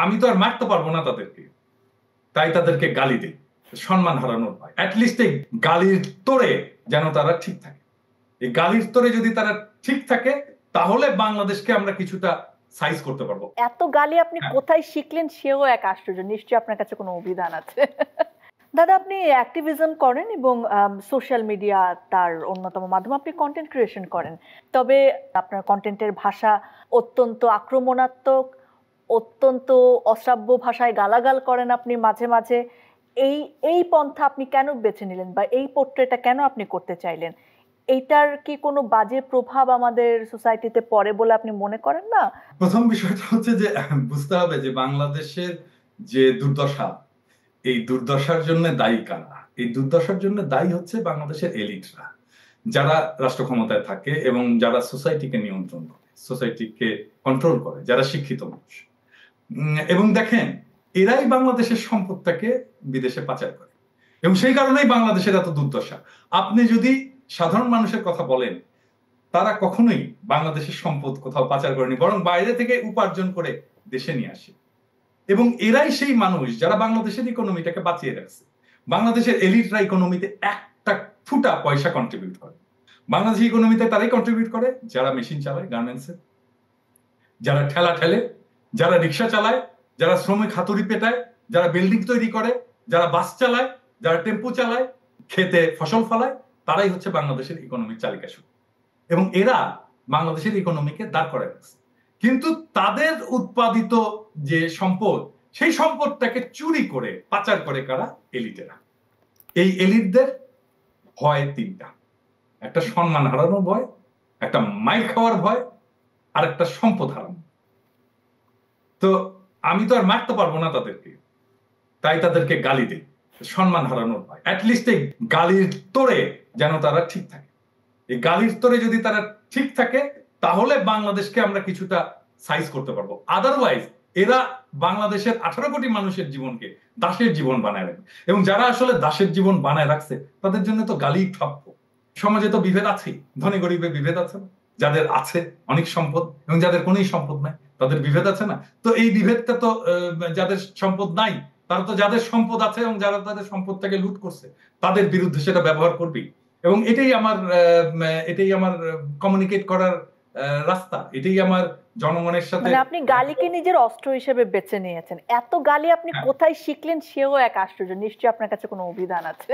আমি তো আর মারতে পারবো না তাদেরকে, তাই তাদেরকে গালি দেই সম্মান হারানোর ভয়। অ্যাটলিস্ট এই গালির তোরে যেন তারা ঠিক থাকে। এই গালির তোরে যদি তারা ঠিক থাকে তাহলে বাংলাদেশকে আমরা কিছুটা সাইজ করতে পারবো। এত গালি আপনি কোথায় শিখলেন সেও এক আশ্চর্য। নিশ্চয়ই আপনার কাছে কোনো অভিধান আছে। দাদা, আপনি অ্যাক্টিভিজম করেন এবং সোশ্যাল মিডিয়া তার অন্যতম মাধ্যম। আপনি কন্টেন্ট ক্রিয়েশন করেন, তবে আপনার কন্টেন্টের ভাষা অত্যন্ত আক্রমণাত্মক, অত্যন্ত অশ্রাব্য ভাষায় গালাগাল করেন আপনি মাঝে মাঝে। এই এই পন্থা আপনি কেন বেছে নিলেন, বা এই পোর্ট্রেটটা কেন আপনি করতে চাইলেন? এইটার কি কোনো বাজে প্রভাব আমাদের সোসাইটিতে পড়ে বলে আপনি মনে করেন না? প্রথম বিষয়টা হচ্ছে যে বুঝতে হবে যে বাংলাদেশের যে দুর্দশা, এই দুর্দশার জন্য দায়ী কারা? এই দুর্দশার জন্য দায়ী হচ্ছে বাংলাদেশের এলিটরা, যারা রাষ্ট্র ক্ষমতায় থাকে এবং যারা সোসাইটিকে নিয়ন্ত্রণ করে, সোসাইটিকে কন্ট্রোল করে, যারা শিক্ষিত মানুষ। এবং দেখেন, এরাই বাংলাদেশের সম্পদটাকে বিদেশে পাচার করে, এবং সেই কারণেই বাংলাদেশের এত দুর্দশা। আপনি যদি সাধারণ মানুষের কথা বলেন, তারা কখনোই বাংলাদেশের সম্পদ কোথাও পাচার করেনি, বরং বাইরে থেকে উপার্জন করে দেশে নিয়ে আসে। এবং এরাই সেই মানুষ যারা বাংলাদেশের ইকোনমিটাকে বাঁচিয়ে রাখছে। বাংলাদেশের এলিটরা ইকোনমিতে একটা ফুটা পয়সা কন্ট্রিবিউট করে। বাংলাদেশের ইকোনমিতে তারাই কন্ট্রিবিউট করে যারা মেশিন চালায় গার্মেন্টসে, যারা ঠেলা ঠেলে, যারা রিক্সা চালায়, যারা শ্রমিক হাতুড়ি পেটায়, যারা বিল্ডিং তৈরি করে, যারা বাস চালায়, যারা টেম্পো চালায়, খেতে ফসল ফলায়, তারাই হচ্ছে বাংলাদেশের ইকোনমির চালিকা শক্তি। এবং এরা বাংলাদেশের ইকোনমিকে দাঁড় করায় রাখছে। কিন্তু তাদের উৎপাদিত যে সম্পদ, সেই সম্পদটাকে চুরি করে পাচার করে কারা? এলিটেরা। এই এলিটদের ভয় তিনটা: একটা সম্মান হারানোর ভয়, একটা মাইর খাওয়ার ভয়, আর একটা সম্পদ হারানো। তো আমি তো আর মারতে পারবো না তাদেরকে, তাই তাদেরকে গালি দেই সম্মান হারানোর ভয়। অ্যাটলিস্ট এই গালির তোরে যেন তারা ঠিক থাকে। এই গালির তোরে যদি তারা ঠিক থাকে তাহলে বাংলাদেশকে আমরা কিছুটা সাইজ করতে পারবো। আদারওয়াইজ এরা বাংলাদেশের 18 কোটি মানুষের জীবনকে দাসের জীবন বানায় রাখবে। এবং যারা আসলে দাসের জীবন বানায় রাখছে তাদের জন্য তো গালি প্রাপ্য। সমাজে তো বিভেদ আছেই, ধনী গরিবের বিভেদ আছে না? যাদের আছে অনেক সম্পদ এবং যাদের কোনো সম্পদ নাই, তাদের বিভেদ আছে না? তো এই বিভেদটা তো যাদের সম্পদ নাই, তারা তো যাদের সম্পদ আছে এবং যারা তাদের সম্পদটাকে লুট করছে তাদের বিরুদ্ধে সেটা ব্যবহার করবেই। এবং এটাই আমার কমিউনিকেট করার রাস্তা, এটাই আমার জনগণের সাথে। মানে আপনি গালিকে নিজের অস্ত্র হিসেবে বেছে নিয়েছেন। এত গালি আপনি কোথায় শিখলেন সেও এক আশ্চর্য। নিশ্চয়ই আপনার কাছে কোনো অভিধান আছে।